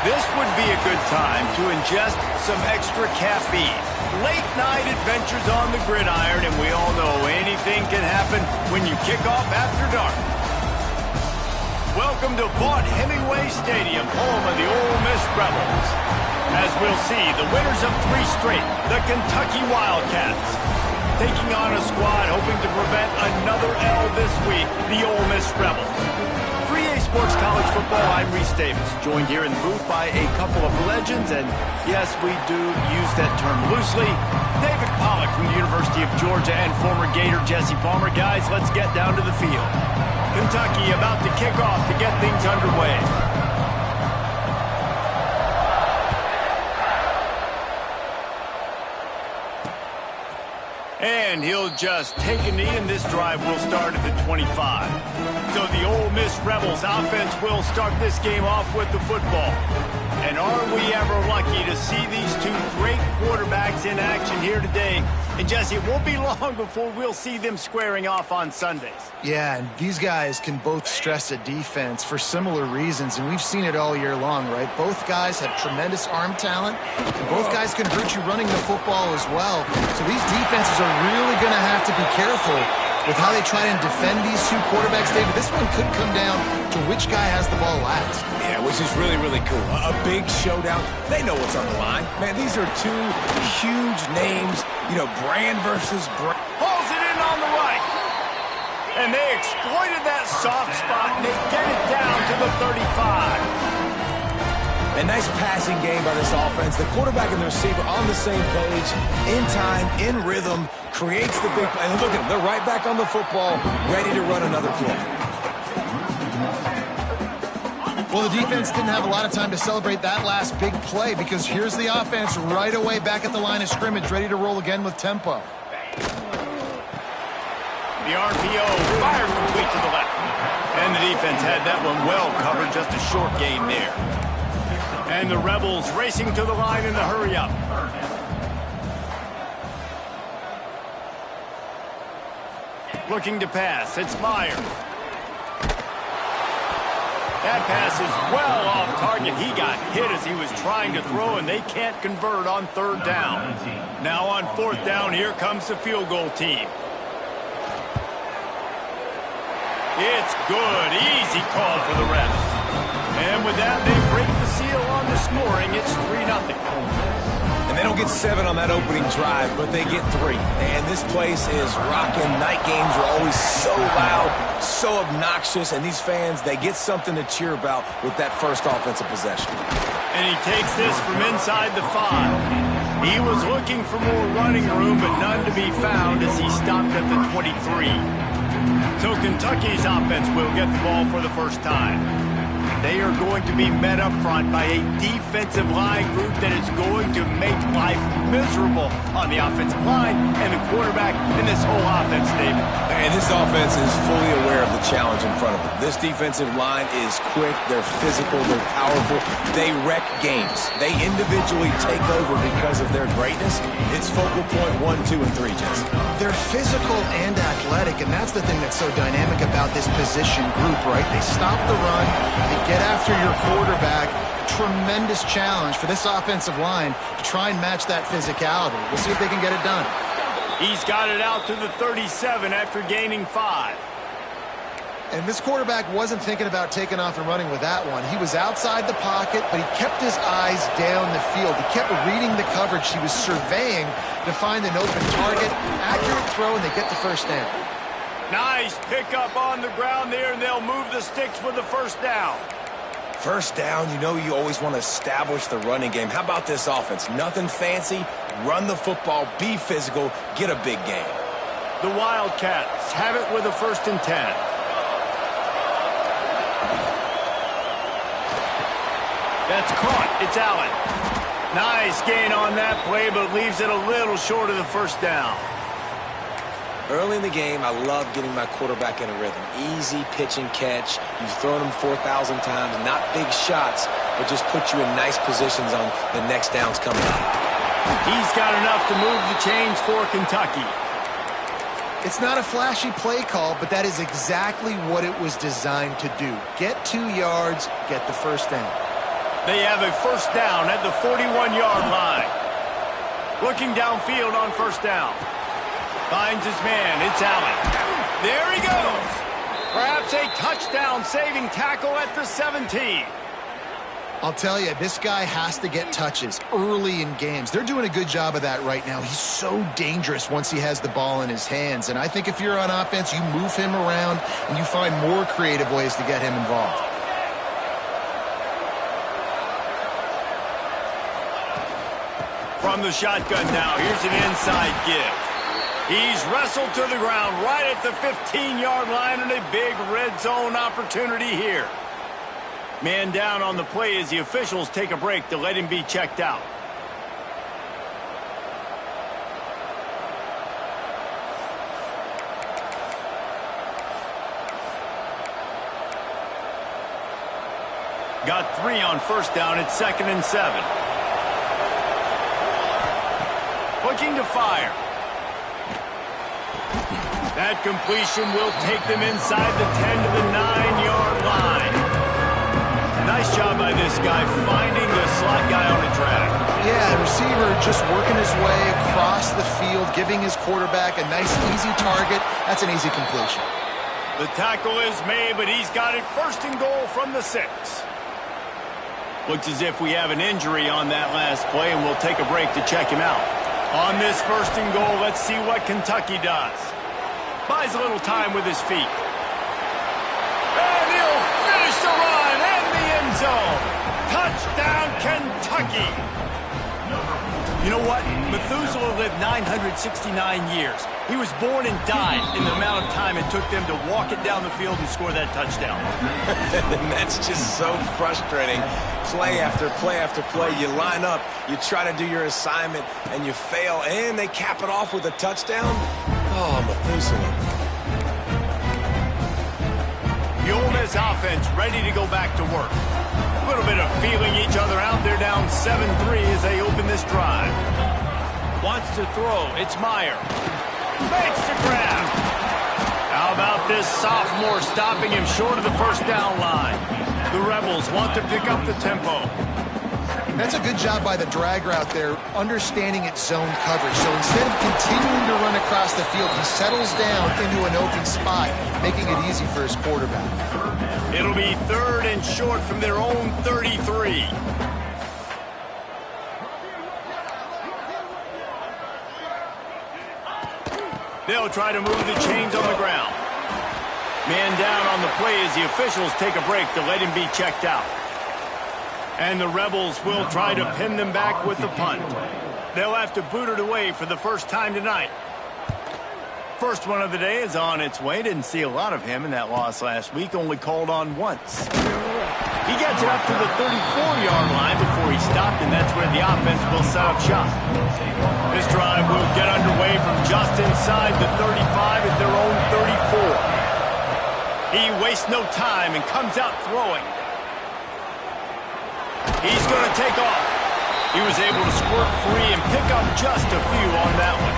This would be a good time to ingest some extra caffeine. Late night adventures on the gridiron, and we all know anything can happen when you kick off after dark. Welcome to Vaught Hemingway Stadium, home of the Ole Miss Rebels. As we'll see, the winners of 3 straight, the Kentucky Wildcats, taking on a squad hoping to prevent another L this week, the Ole Miss Rebels. 3A Sports College Football, I'm Reese Davis, joined here in the booth by a couple of legends, and yes, we do use that term loosely. David Pollack from the University of Georgia and former Gator Jesse Palmer. Guys, let's get down to the field. Kentucky about to kick off to get things underway. And he'll just take a knee, and this drive will start at the 25. So the Ole Miss Rebels offense will start this game off with the football. And are we ever lucky to see these 2 great quarterbacks in action here today? And Jesse, it won't be long before we'll see them squaring off on Sundays. Yeah, and these guys can both stress a defense for similar reasons, and we've seen it all year long, right? Both guys have tremendous arm talent, and both guys can hurt you running the football as well. So these defenses are really going to have to be careful with how they try and defend these 2 quarterbacks, David. This one could come down to which guy has the ball last. Yeah, which is really, really cool. A big showdown. They know what's on the line. Man, these are 2 huge names, brand versus brand. Pulls it in on the right. And they exploited that soft spot, and they get it down to the 35. A nice passing game by this offense. The quarterback and the receiver on the same page, in time, in rhythm, creates the big play. And look at them. They're right back on the football, ready to run another play. Well, the defense didn't have a lot of time to celebrate that last big play because here's the offense right away back at the line of scrimmage, ready to roll again with tempo. The RPO fired complete to the left. And the defense had that one well covered, just a short gain there. And the Rebels racing to the line in the hurry-up. Looking to pass. It's Myers. That pass is well off target. He got hit as he was trying to throw, and they can't convert on 3rd down. Now on 4th down, here comes the field goal team. It's good. Easy call for the refs. And with that, they break the seal on the scoring. It's 3-0. And they don't get 7 on that opening drive, but they get 3. And this place is rocking. Night games are always so loud, so obnoxious, and these fans, they get something to cheer about with that first offensive possession. And he takes this from inside the 5. He was looking for more running room, but none to be found as he stopped at the 23. So Kentucky's offense will get the ball for the first time. They are going to be met up front by a defensive line group that is going to make life miserable on the offensive line and the quarterback in this whole offense, David. And this offense is fully aware of the challenge in front of them. This defensive line is quick, they're physical, they're powerful, they wreck games. They individually take over because of their greatness. It's focal point 1, 2, and 3, Jesse. They're physical and athletic, and that's the thing that's so dynamic about this position group, right? They stop the run, they get after your quarterback. Tremendous challenge for this offensive line to try and match that physicality. We'll see if they can get it done. He's got it out to the 37 after gaining 5. And this quarterback wasn't thinking about taking off and running with that one. He was outside the pocket, but he kept his eyes down the field. He kept reading the coverage. He was surveying to find an open target. Accurate throw, and they get the first down. Nice pickup on the ground there, and they'll move the sticks for the first down. First down, you always want to establish the running game. How about this offense? Nothing fancy. Run the football, be physical, get a big gain. The Wildcats have it with a 1st and 10. That's caught. It's Allen. Nice gain on that play, but leaves it a little short of the first down. Early in the game, I love getting my quarterback in a rhythm. Easy pitch and catch. You've thrown him 4,000 times. Not big shots, but just put you in nice positions on the next downs coming up. He's got enough to move the chains for Kentucky. It's not a flashy play call, but that is exactly what it was designed to do. Get 2 yards, get the first down. They have a first down at the 41-yard line. Looking downfield on first down. Finds his man. It's Allen. There he goes. Perhaps a touchdown-saving tackle at the 17. I'll tell you, this guy has to get touches early in games. They're doing a good job of that right now. He's so dangerous once he has the ball in his hands. And I think if you're on offense, you move him around and you find more creative ways to get him involved. From the shotgun now, here's an inside give. He's wrestled to the ground right at the 15-yard line, and a big red zone opportunity here. Man down on the play as the officials take a break to let him be checked out. Got 3 on first down at 2nd and 7. Looking to fire. That completion will take them inside the 10 to the 9-yard line. Nice job by this guy finding the slot guy on a drag. Yeah, the receiver just working his way across the field, giving his quarterback a nice, easy target. That's an easy completion. The tackle is made, but he's got it first and goal from the 6. Looks as if we have an injury on that last play, and we'll take a break to check him out. On this first and goal, let's see what Kentucky does. Buys a little time with his feet. And he'll finish the run and the end zone. Touchdown, Kentucky. You know what? Methuselah lived 969 years. He was born and died in the amount of time it took them to walk it down the field and score that touchdown. And that's just so frustrating. Play after play after play. You line up, you try to do your assignment, and you fail, and they cap it off with a touchdown? Oh, Methuselah. The Ole Miss offense ready to go back to work. A little bit of feeling each other out. They're down 7-3 as they open this drive. Wants to throw. It's Meyer. Makes the grab. How about this sophomore stopping him short of the first down line? The Rebels want to pick up the tempo. That's a good job by the drag route there, understanding its zone coverage. So instead of continuing to run across the field, he settles down into an open spot, making it easy for his quarterback. It'll be 3rd and short from their own 33. They'll try to move the chains on the ground. Man down on the play as the officials take a break to let him be checked out. And the Rebels will try to pin them back with the punt. They'll have to boot it away for the first time tonight. First one of the day is on its way. Didn't see a lot of him in that loss last week. Only called on once. He gets it up to the 34-yard line before he stopped, and that's where the offense will set up shop. This drive will get underway from just inside the 35 at their own 34. He wastes no time and comes out throwing. He's going to take off. He was able to squirt free and pick up just a few on that one.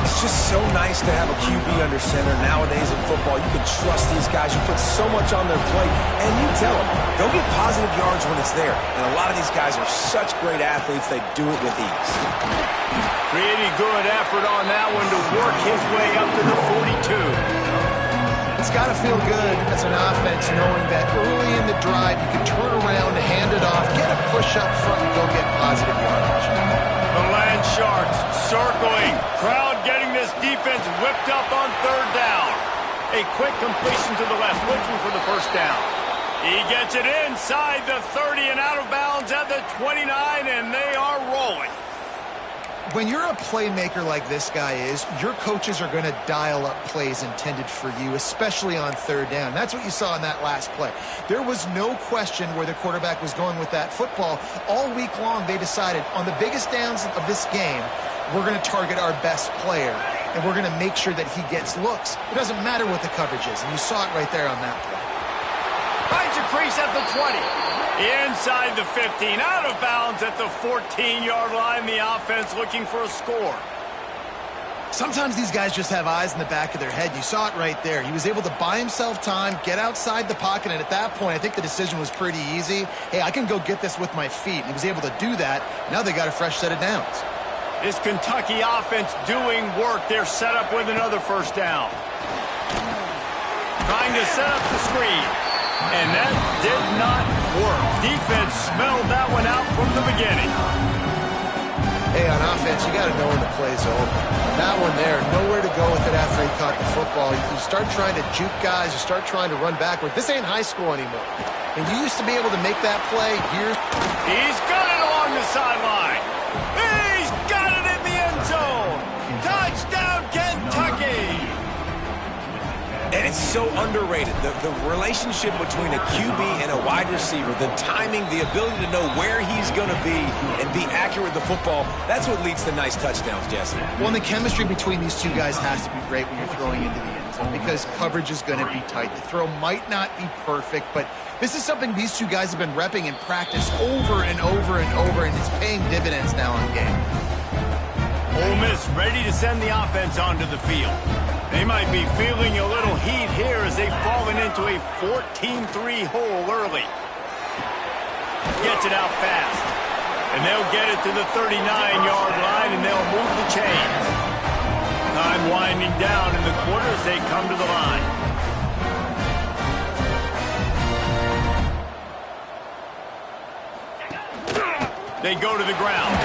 It's just so nice to have a QB under center. Nowadays in football, you can trust these guys. You put so much on their plate, and you tell them, go get positive yards when it's there. And a lot of these guys are such great athletes, they do it with ease. Pretty good effort on that one to work his way up to the 42. It's got to feel good as an offense knowing that early in the drive you can turn around, hand it off, get a push up front, and go get positive yardage. The Land Sharks circling. Crowd getting this defense whipped up on 3rd down. A quick completion to the left, looking for the first down. He gets it inside the 30 and out of bounds at the 29, and they are rolling. When you're a playmaker like this guy is, your coaches are going to dial up plays intended for you, especially on 3rd down. That's what you saw in that last play. There was no question where the quarterback was going with that football. All week long, they decided on the biggest downs of this game, we're going to target our best player, and we're going to make sure that he gets looks. It doesn't matter what the coverage is, and you saw it right there on that play. Finds a crease at the 20. Inside the 15, out of bounds at the 14-yard line. The offense looking for a score. Sometimes these guys just have eyes in the back of their head. You saw it right there. He was able to buy himself time, get outside the pocket, and at that point, I think the decision was pretty easy. Hey, I can go get this with my feet. And he was able to do that. Now they got a fresh set of downs. This Kentucky offense doing work. They're set up with another first down. Trying to set up the screen. And that did not work. Defense smelled that one out from the beginning. Hey, on offense, you got to know when the play's over. That one there, nowhere to go with it after he caught the football. You start trying to juke guys. You start trying to run backward. This ain't high school anymore. And you used to be able to make that play years. He's got it along the sideline. He's got it in the end zone. Touchdown, Kentucky. And it's so underrated. The relationship between a QB and a wide receiver, the timing, the ability to know where he's going to be and be accurate with the football, that's what leads to nice touchdowns, Jesse. Well, and the chemistry between these two guys has to be great when you're throwing into the end zone because coverage is going to be tight. The throw might not be perfect, but this is something these two guys have been repping in practice over and over and over, and it's paying dividends now on game. Ole Miss ready to send the offense onto the field. They might be feeling a little heat here as they've fallen into a 14-3 hole early. Gets it out fast. And they'll get it to the 39-yard line, and they'll move the chains. Time winding down in the quarter as they come to the line. They go to the ground.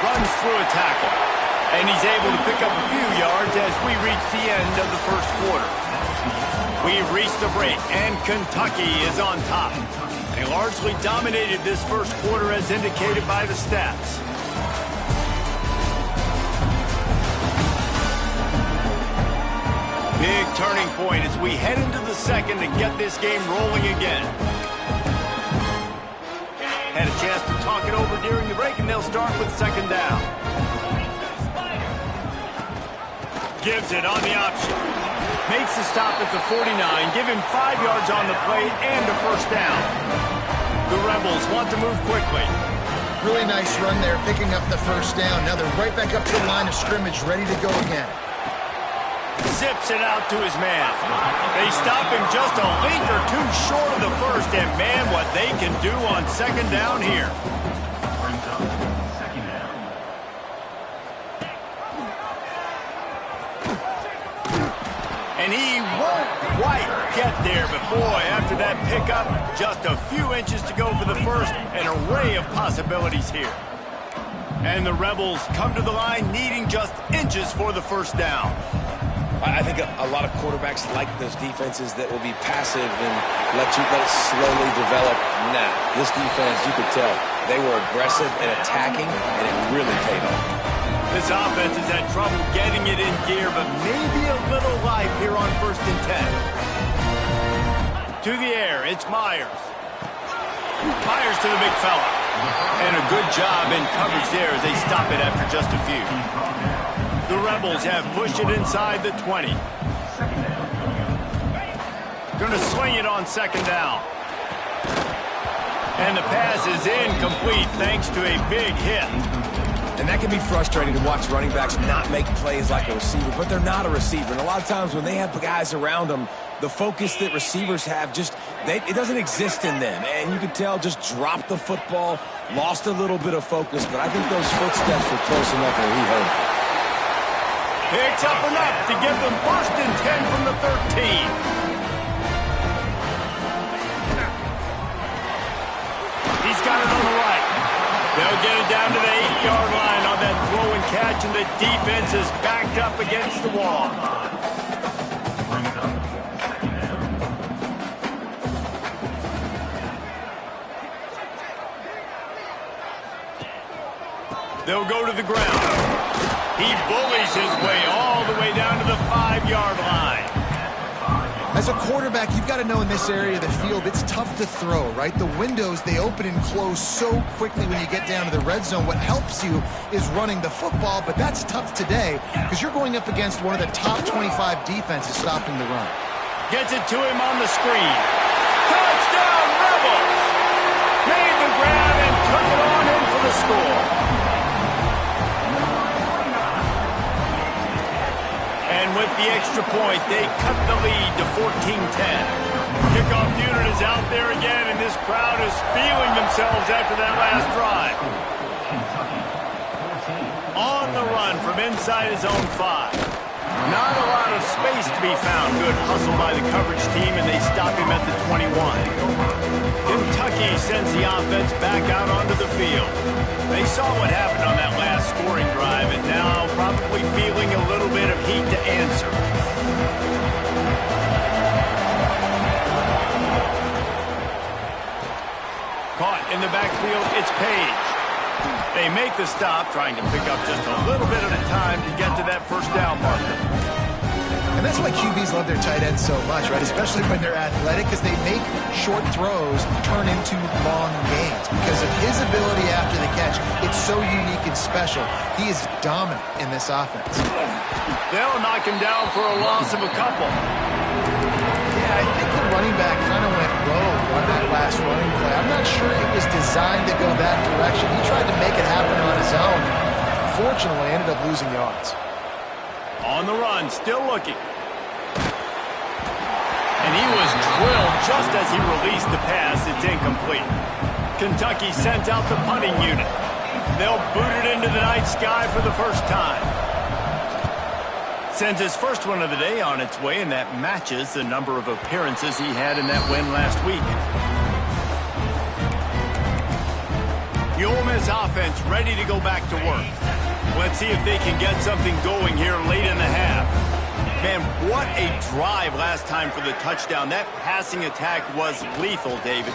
Runs through a tackle. And he's able to pick up a few yards as we reach the end of the first quarter. We've reached the break, and Kentucky is on top. They largely dominated this first quarter as indicated by the stats. Big turning point as we head into the second and get this game rolling again. Had a chance to talk it over during the break, and they'll start with second down. Gives it on the option. Makes the stop at the 49. Give him 5 yards on the play and a first down. The Rebels want to move quickly. Really nice run there, picking up the first down. Now they're right back up to the line of scrimmage, ready to go again. Zips it out to his man. They stop him just a link or two short of the first, and man, what they can do on second down here. And he won't quite get there, but boy, after that pickup, just a few inches to go for the first, an array of possibilities here. And the Rebels come to the line needing just inches for the first down. I think a lot of quarterbacks like those defenses that will be passive and let it slowly develop. Nah, this defense, you could tell, they were aggressive and attacking, and it really paid off. This offense has had trouble getting it in gear, but maybe a little life here on 1st and 10. To the air, it's Myers. Myers to the big fella. And a good job in coverage there as they stop it after just a few. The Rebels have pushed it inside the 20. Going to swing it on second down. And the pass is incomplete thanks to a big hit. And that can be frustrating to watch running backs not make plays like a receiver, but they're not a receiver. And a lot of times when they have guys around them, the focus that receivers have it doesn't exist in them. And you can tell just dropped the football, lost a little bit of focus, but I think those footsteps were close enough where he heard it. Picks up enough to give them 1st and 10 from the 13. He's got it on the right. They'll get it down to the 8-yard line on that throw and catch, and the defense is backed up against the wall. They'll go to the ground. He bullies his way all the way down to the 5-yard line. As a quarterback, you've got to know in this area of the field, it's tough to throw, right? The windows, they open and close so quickly when you get down to the red zone. What helps you is running the football, but that's tough today because you're going up against one of the top 25 defenses stopping the run. Gets it to him on the screen. Touchdown, Rebels! Made the grab and took it on in for the score. And with the extra point, they cut the lead to 14-10. Kickoff unit is out there again, and this crowd is feeling themselves after that last drive. On the run from inside his own 5. Not a lot of space to be found. Good hustle by the coverage team, and they stop him at the 21. Kentucky sends the offense back out onto the field. They saw what happened on that last scoring drive, and now probably feeling a little bit of heat to answer. Caught in the backfield, it's Page. They make the stop, trying to pick up just a little bit at a time to get to that first down marker. And that's why QBs love their tight ends so much, right? Especially when they're athletic, because they make short throws turn into long gains. Because of his ability after the catch, it's so unique and special. He is dominant in this offense. They'll knock him down for a loss of a couple. Yeah, I think the running back kind of went rogue on that last running play. I'm not sure it was designed to go that direction. He tried to make it happen on his own. Unfortunately, ended up losing yards. On the run, still looking. And he was drilled just as he released the pass. It's incomplete. Kentucky sent out the punting unit. They'll boot it into the night sky for the first time. Sends his first one of the day on its way, and that matches the number of appearances he had in that win last week. The Ole Miss offense ready to go back to work. Let's see if they can get something going here late in the half. Man, what a drive last time for the touchdown. That passing attack was lethal, David.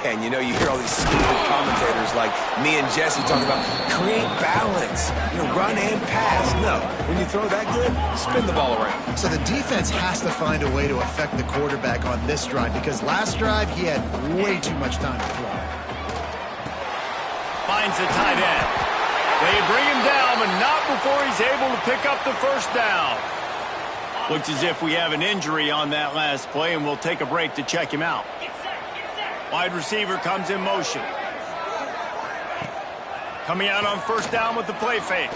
Yeah, and you know, you hear all these stupid commentators like me and Jesse talking about create balance, run and pass. No, when you throw that good, spin the ball around. So the defense has to find a way to affect the quarterback on this drive, because last drive he had way too much time to throw. Finds the tight end. They bring him down, but not before he's able to pick up the first down. Looks as if we have an injury on that last play, and we'll take a break to check him out. Wide receiver comes in motion. Coming out on first down with the play fake.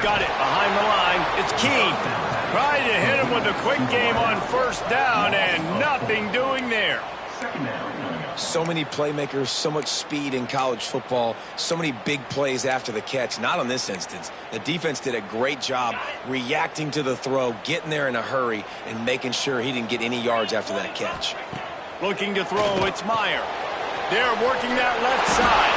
Got it behind the line. It's Keene. Trying to hit him with a quick game on first down, and nothing doing there. So many playmakers, so much speed in college football, so many big plays after the catch. Not on this instance. The defense did a great job reacting to the throw, getting there in a hurry, and making sure he didn't get any yards after that catch. Looking to throw, it's Meyer. They're working that left side.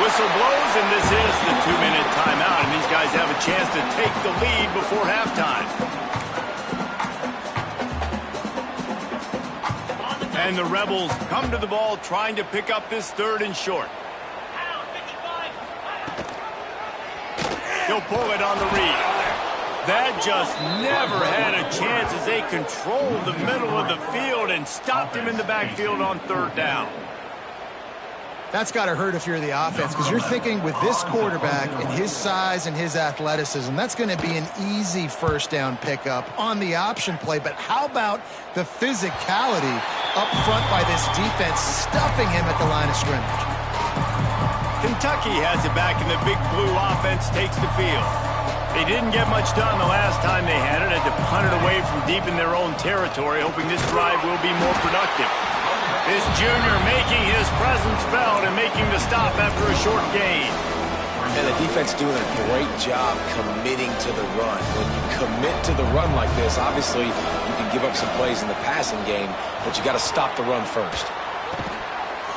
Whistle blows, and this is the 2-minute timeout, and these guys have a chance to take the lead before halftime. And the Rebels come to the ball trying to pick up this 3rd and short. He'll pull it on the read. That just never had a chance as they controlled the middle of the field and stopped him in the backfield on 3rd down. That's got to hurt if you're the offense, because you're thinking with this quarterback and his size and his athleticism, that's going to be an easy first down pickup on the option play. But how about the physicality up front by this defense, stuffing him at the line of scrimmage? Kentucky has it back, and the Big Blue offense takes the field. They didn't get much done the last time they had it. Had to punt it away from deep in their own territory, hoping this drive will be more productive. This junior making his presence felt and making the stop after a short gain. And the defense doing a great job committing to the run. When you commit to the run like this, obviously you can give up some plays in the passing game, but you got to stop the run first.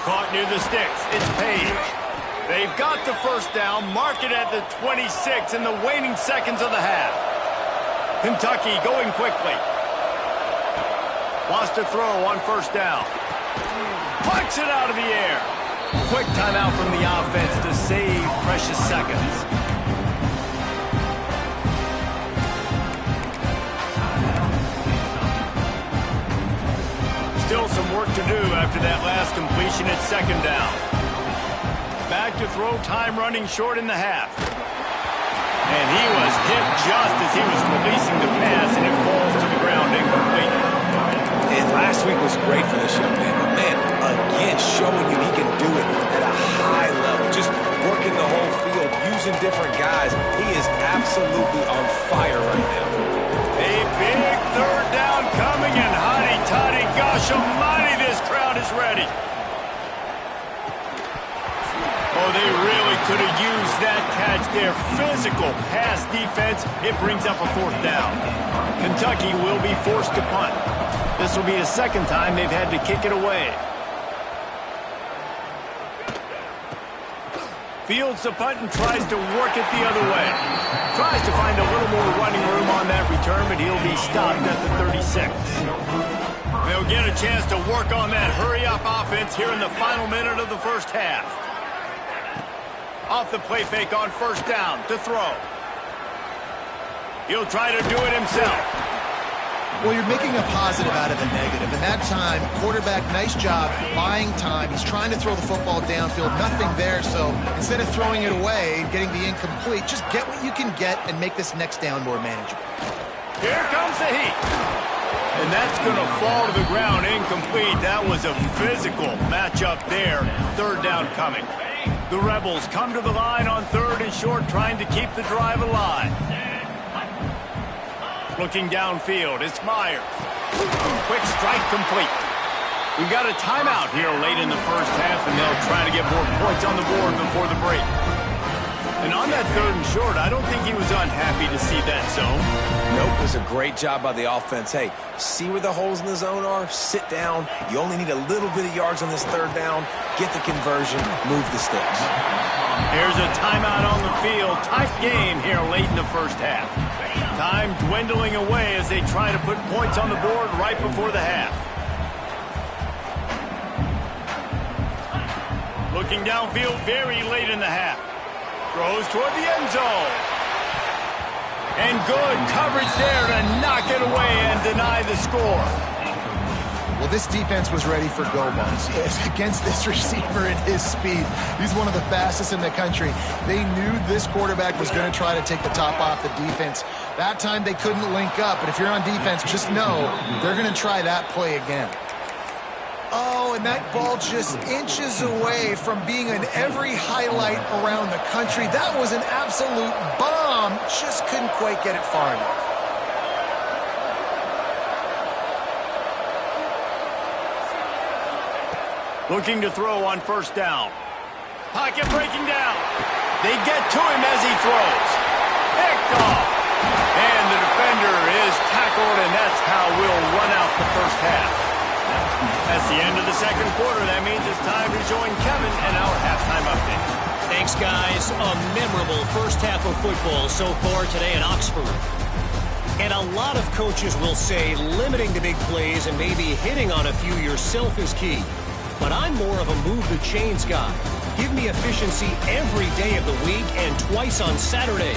Caught near the sticks. It's Page. They've got the first down, mark it at the 26 in the waning seconds of the half. Kentucky going quickly. Wants to throw on first down. Punts it out of the air. Quick timeout from the offense to save precious seconds. Still some work to do after that last completion at 2nd down. Back to throw, time running short in the half. And he was hit just as he was releasing the pass, and it falls to the ground incomplete. And last week was great for this young man, but man, again, showing you he can do it at a high level. Just working the whole field, use using different guys. He is absolutely on fire right now. A big third down coming, and hotty-toddy, gosh almighty, this crowd is ready. Oh, they really could have used that catch there. Physical pass defense. It brings up a fourth down. Kentucky will be forced to punt. This will be the second time they've had to kick it away. Fields the punt and tries to work it the other way. Tries to find a little more running room on that return, but he'll be stopped at the 36. They'll get a chance to work on that hurry-up offense here in the final minute of the first half. Off the play fake on first down to throw. He'll try to do it himself. Well, you're making a positive out of a negative. And that time, quarterback, nice job buying time. He's trying to throw the football downfield. Nothing there. So instead of throwing it away, getting the incomplete, just get what you can get and make this next down more manageable. Here comes the heat. And that's going to fall to the ground incomplete. That was a physical matchup there. Third down coming. The Rebels come to the line on third and short, trying to keep the drive alive. Looking downfield, it's Myers. Quick strike complete. We've got a timeout here late in the first half, and they'll try to get more points on the board before the break. And on that third and short, I don't think he was unhappy to see that zone. Nope, it was a great job by the offense. Hey, see where the holes in the zone are? Sit down. You only need a little bit of yards on this third down. Get the conversion. Move the sticks. Here's a timeout on the field. Tight game here late in the first half. Time dwindling away as they try to put points on the board right before the half. Looking downfield very late in the half. Throws toward the end zone. And good coverage there to knock it away and deny the score. Well, this defense was ready for go balls. Against this receiver at his speed. He's one of the fastest in the country. They knew this quarterback was going to try to take the top off the defense. That time they couldn't link up, but if you're on defense, just know they're going to try that play again. Oh, and that ball just inches away from being in every highlight around the country. That was an absolute bomb. Just couldn't quite get it far enough. Looking to throw on first down. Pocket breaking down. They get to him as he throws. Picked off. And the defender is tackled, and that's how we'll run out the first half. That's the end of the second quarter. That means it's time to join Kevin and our halftime update. Thanks, guys. A memorable first half of football so far today in Oxford. And a lot of coaches will say limiting the big plays and maybe hitting on a few yourself is key. But I'm more of a move the chains guy. Give me efficiency every day of the week and twice on Saturday.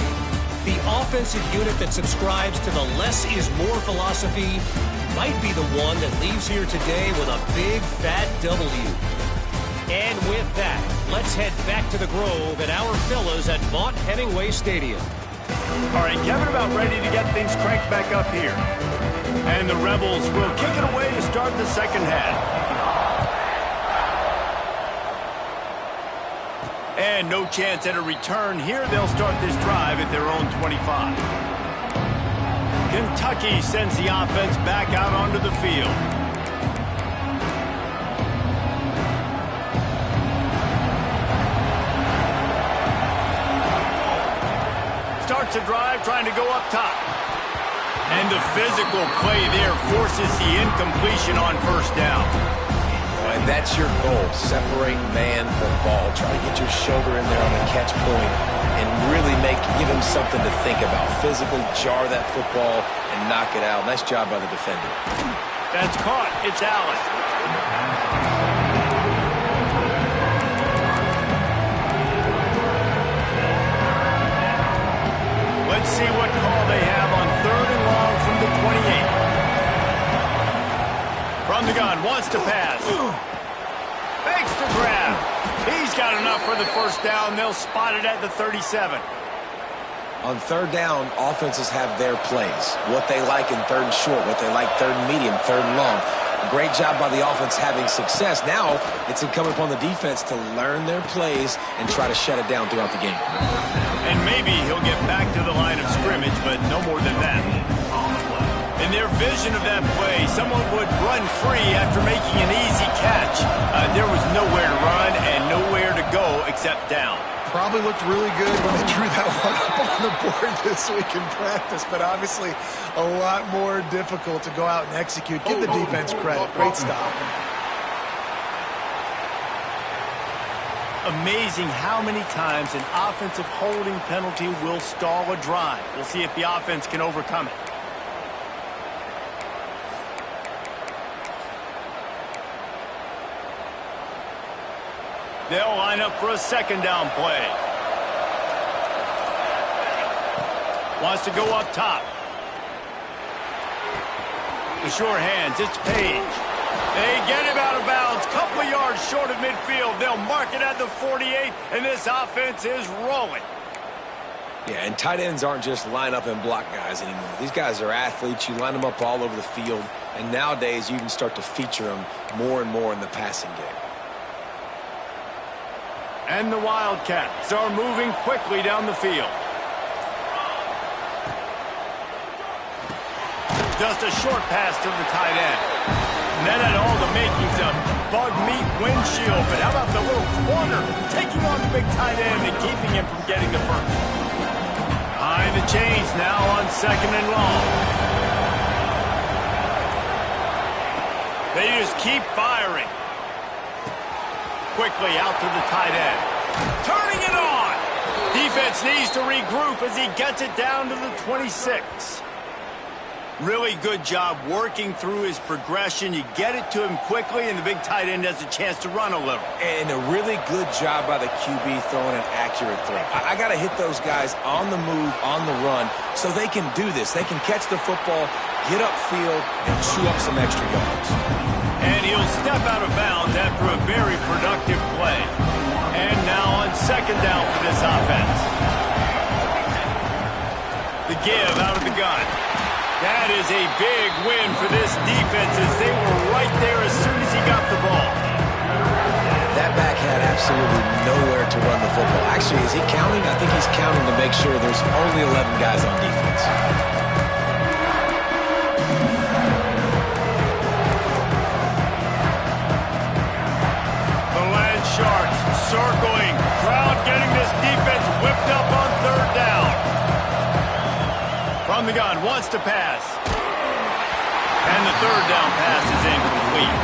The offensive unit that subscribes to the less is more philosophy might be the one that leaves here today with a big fat W. And with that, let's head back to the Grove at our fellas at Vaught-Hemingway Stadium. All right, Kevin, about ready to get things cranked back up here. And the Rebels will kick it away to start the second half. And no chance at a return here. They'll start this drive at their own 25. Kentucky sends the offense back out onto the field. Starts a drive trying to go up top. And the physical play there forces the incompletion on first down. And that's your goal. Separate man from ball. Try to get your shoulder in there on the catch point and really give him something to think about. Physically jar that football and knock it out. Nice job by the defender. That's caught. It's Allen. Let's see what call they have on third and long from the 28. From the gun, wants to pass. Makes the grab. He's got enough for the first down. They'll spot it at the 37. On third down, offenses have their plays. What they like in third and short, what they like third and medium, third and long. A great job by the offense having success. Now it's incumbent upon the defense to learn their plays and try to shut it down throughout the game. And maybe he'll get back to the line of scrimmage, but no more than that. In their vision of that play, someone would run free after making an easy catch. There was nowhere to run and nowhere to go except down. Probably looked really good when they drew that one up on the board this week in practice, but obviously a lot more difficult to go out and execute. Give the defense credit. Great stop. Amazing how many times an offensive holding penalty will stall a drive. We'll see if the offense can overcome it. They'll line up for a second down play. Wants to go up top. The short hands, it's Page. They get him out of bounds, couple of yards short of midfield. They'll mark it at the 48, and this offense is rolling. Yeah, and tight ends aren't just line up and block guys anymore. These guys are athletes. You line them up all over the field, and nowadays you can start to feature them more and more in the passing game. And the Wildcats are moving quickly down the field. Just a short pass to the tight end. And that had all the makings of bug meat windshield. But how about the little corner taking on the big tight end and keeping him from getting the first? Behind the chains now on second and long. They just keep firing. Quickly out to the tight end. Turning it on. Defense needs to regroup as he gets it down to the 26. Really good job working through his progression. You get it to him quickly, and the big tight end has a chance to run a little. And a really good job by the QB throwing an accurate throw. I got to hit those guys on the move, on the run, so they can do this. They can catch the football, get upfield, and chew up some extra yards. And he'll step out of bounds after a very productive play. And now on second down for this offense. The give out of the gun. That is a big win for this defense as they were right there as soon as he got the ball. That back had absolutely nowhere to run the football. Actually, is he counting? I think he's counting to make sure there's only 11 guys on defense. Sharks circling. Crowd getting this defense whipped up on third down. From the gun, wants to pass. And the third down pass is incomplete.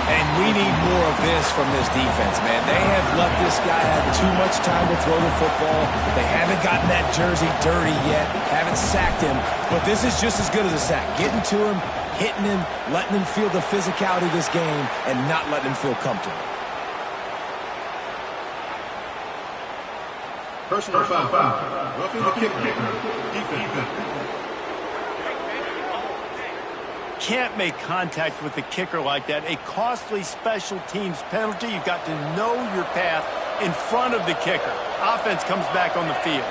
And we need more of this from this defense, man. They have let this guy have too much time to throw the football. They haven't gotten that jersey dirty yet, haven't sacked him. But this is just as good as a sack. Getting to him, hitting him, letting him feel the physicality of this game, and not letting him feel comfortable. Personal foul. Roughing the kicker. Defense. Can't make contact with the kicker like that. A costly special teams penalty. You've got to know your path in front of the kicker. Offense comes back on the field.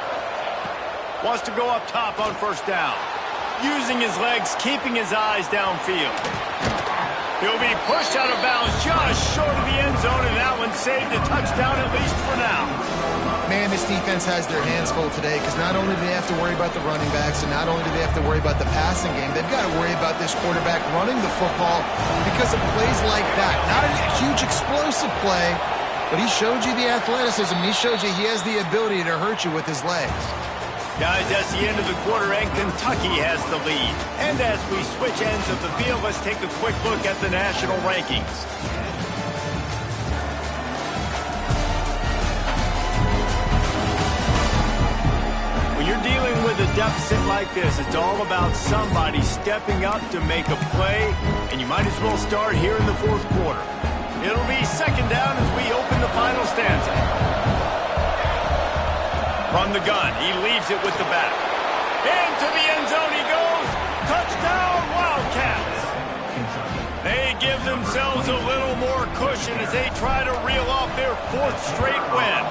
Wants to go up top on first down. Using his legs, keeping his eyes downfield. He'll be pushed out of bounds just short of the end zone, and that one saved a touchdown at least for now. Man, this defense has their hands full today because not only do they have to worry about the running backs and not only do they have to worry about the passing game, they've got to worry about this quarterback running the football because of plays like that. Not a huge explosive play, but he showed you the athleticism. He showed you he has the ability to hurt you with his legs. Guys, that's the end of the quarter, and Kentucky has the lead. And as we switch ends of the field, let's take a quick look at the national rankings. When you're dealing with a deficit like this, it's all about somebody stepping up to make a play, and you might as well start here in the fourth quarter. It'll be second down as we open the final stanza. From the gun, he leaves it with the back. Into the end zone he goes. Touchdown, Wildcats. They give themselves a little more cushion as they try to reel off their fourth straight win.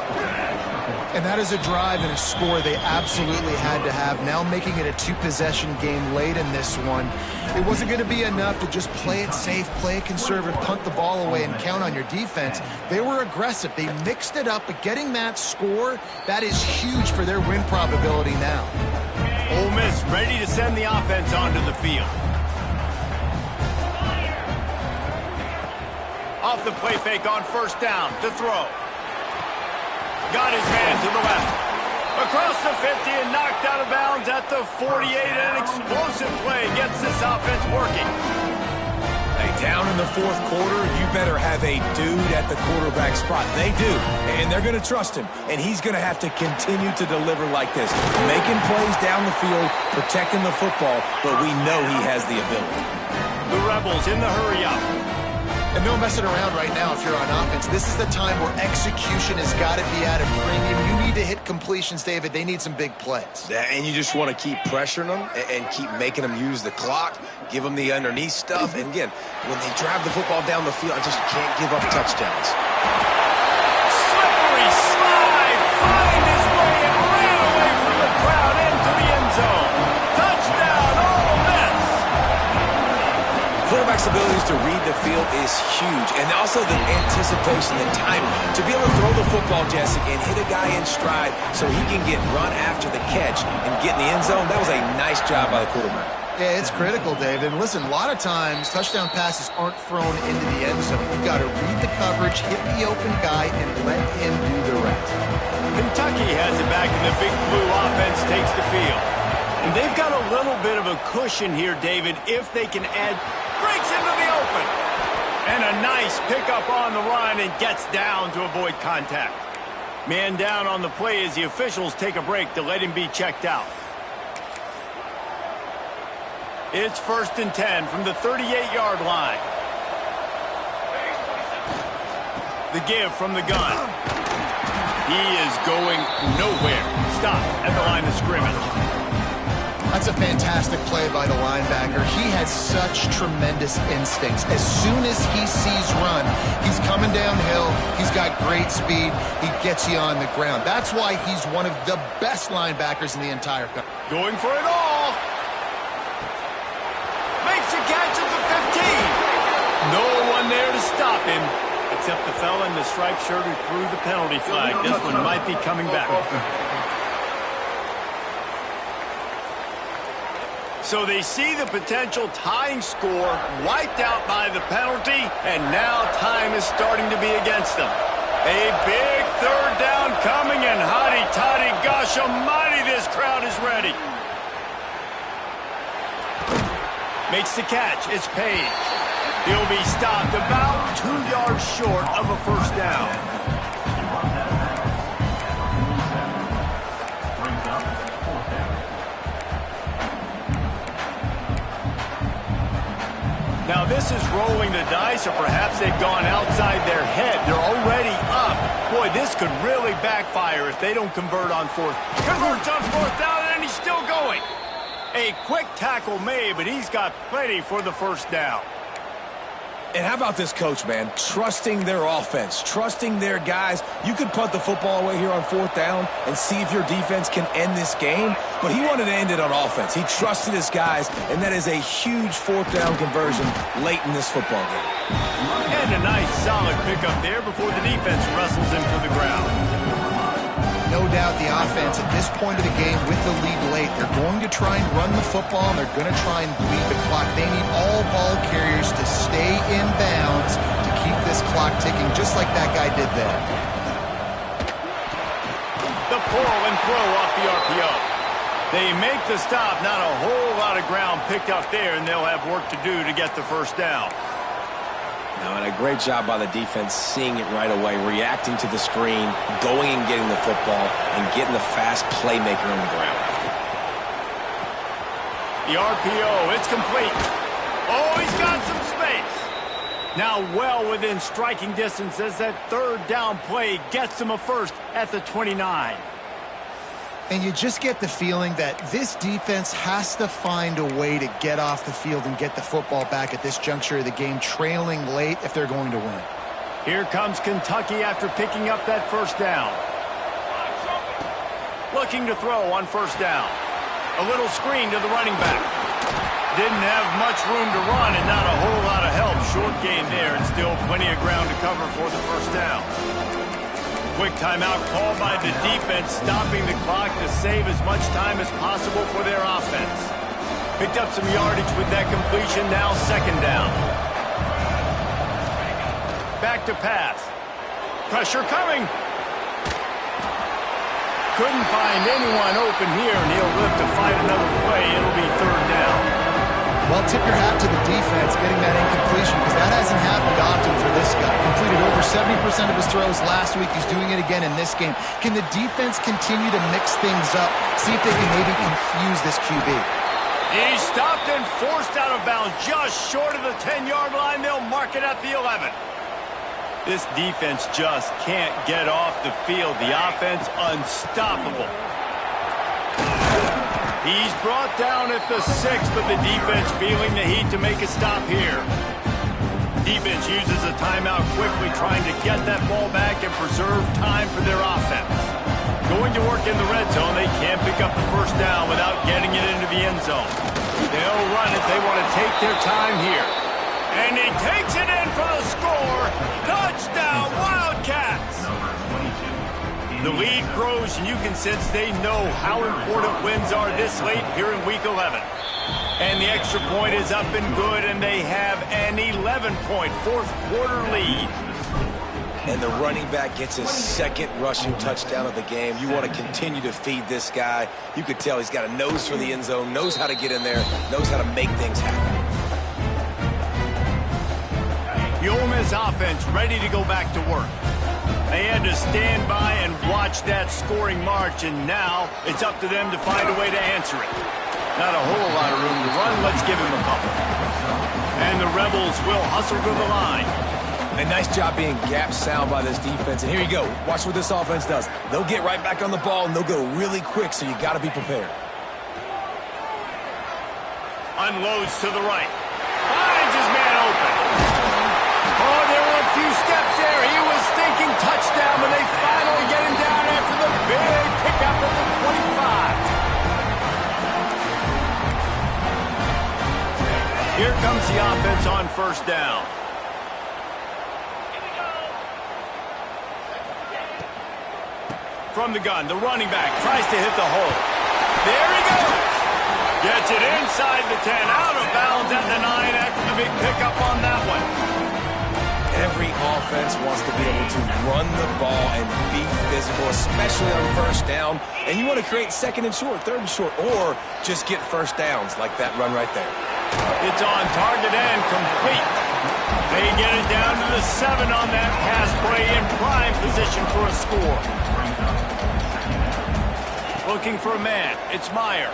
And that is a drive and a score they absolutely had to have. Now making it a two-possession game late in this one. It wasn't going to be enough to just play it safe, play it conservative, punt the ball away, and count on your defense. They were aggressive. They mixed it up, but getting that score, that is huge for their win probability now. Ole Miss ready to send the offense onto the field. Off the play fake on first down to throw. Got his man to the left. Across the 50 and knocked out of bounds at the 48. An explosive play gets this offense working. Hey, down in the fourth quarter, you better have a dude at the quarterback spot. They do, and they're going to trust him. And he's going to have to continue to deliver like this. Making plays down the field, protecting the football, but we know he has the ability. The Rebels in the hurry-up. And no messing around right now if you're on offense. This is the time where execution has got to be at a premium. You need to hit completions, David. They need some big plays. Yeah, and you just want to keep pressuring them and keep making them use the clock, give them the underneath stuff. And again, when they drive the football down the field, I just can't give up touchdowns. Slippery slide, find his way and ran away from the crowd into the end zone. Touchdown, Ole Miss. Quarterback's abilities to read the field is huge, and also the anticipation and timing. To be able to throw the football, Jesse, and hit a guy in stride so he can get run after the catch and get in the end zone, that was a nice job by the quarterback. Yeah, it's critical, David. And listen, a lot of times touchdown passes aren't thrown into the end zone. You've got to read the coverage, hit the open guy, and let him do the rest. Kentucky has it back, and the Big Blue offense takes the field. And they've got a little bit of a cushion here, David, if they can add. Breaks into the open. And a nice pickup on the run and gets down to avoid contact. Man down on the play as the officials take a break to let him be checked out. It's 1st and 10 from the 38-yard line. The give from the gun. He is going nowhere. Stop at the line of scrimmage. That's a fantastic play by the linebacker. He has such tremendous instincts. As soon as he sees run, he's coming downhill. He's got great speed. He gets you on the ground. That's why he's one of the best linebackers in the entire country. Going for it all. Makes a catch at the 15. No one there to stop him, except the fella in the striped shirt who threw the penalty flag. This one might be coming back. So they see the potential tying score wiped out by the penalty, and now time is starting to be against them. A big third down coming, and hotty-toddy, gosh almighty, this crowd is ready. Makes the catch. It's Page. He'll be stopped about 2 yards short of a first down. Now this is rolling the dice, or perhaps they've gone outside their head. They're already up. Boy, this could really backfire if they don't convert on fourth. Converts on fourth down, and he's still going. A quick tackle made, but he's got plenty for the first down. And how about this coach, man? Trusting their offense, trusting their guys. You could punt the football away here on fourth down and see if your defense can end this game, but he wanted to end it on offense. He trusted his guys, and that is a huge fourth down conversion late in this football game. And a nice solid pickup there before the defense wrestles him to the ground. No doubt the offense at this point of the game with the lead late, they're going to try and run the football, and they're going to try and bleed the clock. They need all ball carriers to stay in bounds to keep this clock ticking, just like that guy did there. The pull and throw off the RPO. They make the stop, not a whole lot of ground picked up there, and they'll have work to do to get the first down. Now, and a great job by the defense seeing it right away, reacting to the screen, going and getting the football, and getting the fast playmaker on the ground. The RPO, it's complete. Oh, he's got some space. Now well within striking distance as that third down play gets him a first at the 29. And you just get the feeling that this defense has to find a way to get off the field and get the football back at this juncture of the game, trailing late if they're going to win. Here comes Kentucky after picking up that first down. Looking to throw on first down. A little screen to the running back. Didn't have much room to run and not a whole lot of help. Short gain there and still plenty of ground to cover for the first down. Quick timeout called by the defense, stopping the clock to save as much time as possible for their offense. Picked up some yardage with that completion, now second down. Back to pass. Pressure coming. Couldn't find anyone open here, and he'll live to fight another play. It'll be third down. Well, tip your hat to the defense getting that incompletion, because that hasn't happened often for this guy. Completed over 70% of his throws last week. He's doing it again in this game. Can the defense continue to mix things up, see if they can maybe confuse this QB? He stopped and forced out of bounds just short of the 10-yard line. They'll mark it at the 11. This defense just can't get off the field. The offense unstoppable. He's brought down at the 6, but the defense feeling the heat to make a stop here. Defense uses a timeout quickly, trying to get that ball back and preserve time for their offense. Going to work in the red zone, they can't pick up the first down without getting it into the end zone. They'll run it. They want to take their time here. And he takes it in for the score. Touchdown, Wildcats! The lead grows, and you can sense they know how important wins are this late here in Week 11. And the extra point is up and good, and they have an 11-point fourth-quarter lead. And the running back gets his second rushing touchdown of the game. You want to continue to feed this guy. You could tell he's got a nose for the end zone, knows how to get in there, knows how to make things happen. The Ole Miss offense ready to go back to work. They had to stand by and watch that scoring march, and now it's up to them to find a way to answer it. Not a whole lot of room to run. Let's give him a couple. And the Rebels will hustle to the line. A nice job being gap sound by this defense. And here you go. Watch what this offense does. They'll get right back on the ball, and they'll go really quick, so you got to be prepared. Unloads to the right. Finds his man open. Oh, there were a few steps there. He was thinking touchdown, but they finally get him down after the big pickup at the 25. Here comes the offense on first down. From the gun, the running back tries to hit the hole. There he goes. Gets it inside the 10, out of bounds at the 9 after the big pickup on that one. Every offense wants to be able to run the ball and be physical, especially on first down. And you want to create second and short, third and short, or just get first downs like that run right there. It's on target and complete. They get it down to the 7 on that pass play, in prime position for a score. Looking for a man. It's Meyer.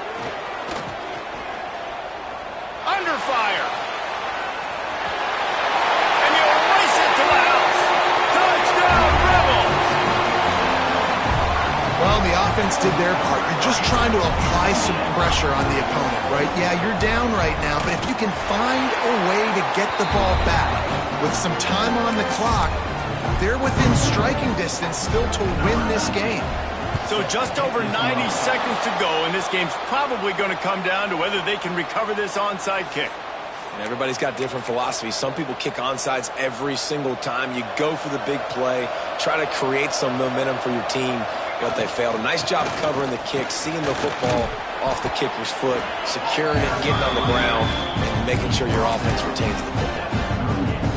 Under fire. And he'll race it to the house. Touchdown, Rebels! Well, the offense did their part. You're just trying to apply some pressure on the opponent, right? Yeah, you're down right now, but if you can find a way to get the ball back with some time on the clock, they're within striking distance still to win this game. So just over 90 seconds to go, and this game's probably going to come down to whether they can recover this onside kick. And everybody's got different philosophies. Some people kick onsides every single time. You go for the big play, try to create some momentum for your team, but they failed. A nice job covering the kick, seeing the football off the kicker's foot, securing it, getting on the ground, and making sure your offense retains the football.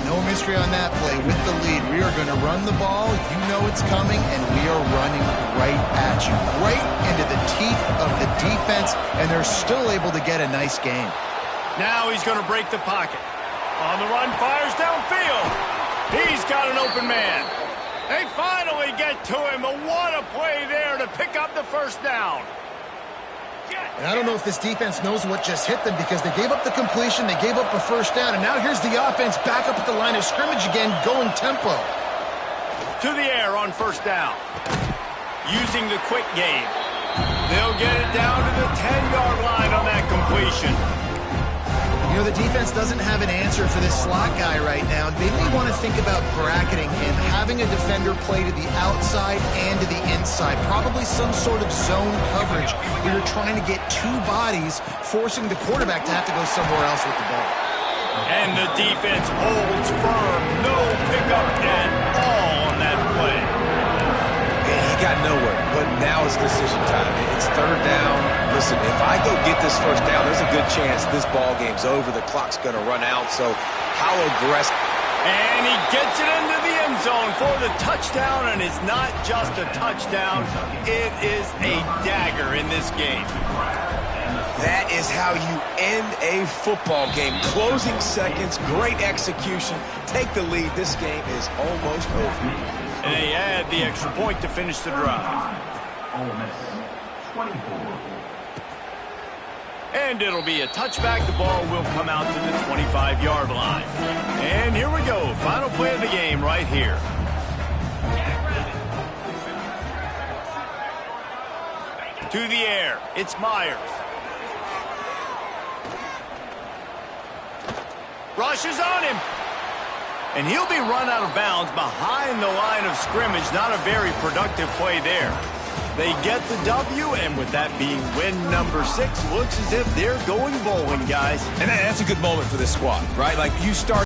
No mystery on that play. With the lead, we are going to run the ball. You know it's coming, and we are running right at you, right into the teeth of the defense, and they're still able to get a nice game. Now he's going to break the pocket. On the run, fires downfield. He's got an open man. They finally get to him, but what a play there to pick up the first down. And I don't know if this defense knows what just hit them, because they gave up the completion, they gave up a first down, and now here's the offense back up at the line of scrimmage again, going tempo. To the air on first down. Using the quick game. They'll get it down to the 10-yard line on that completion. You know, the defense doesn't have an answer for this slot guy right now. They may want to think about bracketing him, having a defender play to the outside and to the inside. Probably some sort of zone coverage where you're trying to get two bodies, forcing the quarterback to have to go somewhere else with the ball. And the defense holds firm. No pickup at all on that play. He got nowhere, but now it's decision time. It's third down. Listen, if I go get this first down, there's a good chance this ball game's over. The clock's going to run out, so how aggressive. And he gets it into the end zone for the touchdown, and it's not just a touchdown. It is a dagger in this game. That is how you end a football game. Closing seconds, great execution. Take the lead. This game is almost over. And they add the extra point to finish the drive. Ole Miss, 24. And it'll be a touchback. The ball will come out to the 25-yard line. And here we go. Final play of the game right here. To the air. It's Myers. Rushes on him. And he'll be run out of bounds behind the line of scrimmage. Not a very productive play there. They get the W, and with that being win number 6, looks as if they're going bowling, guys. And that's a good moment for this squad, right? Like, you start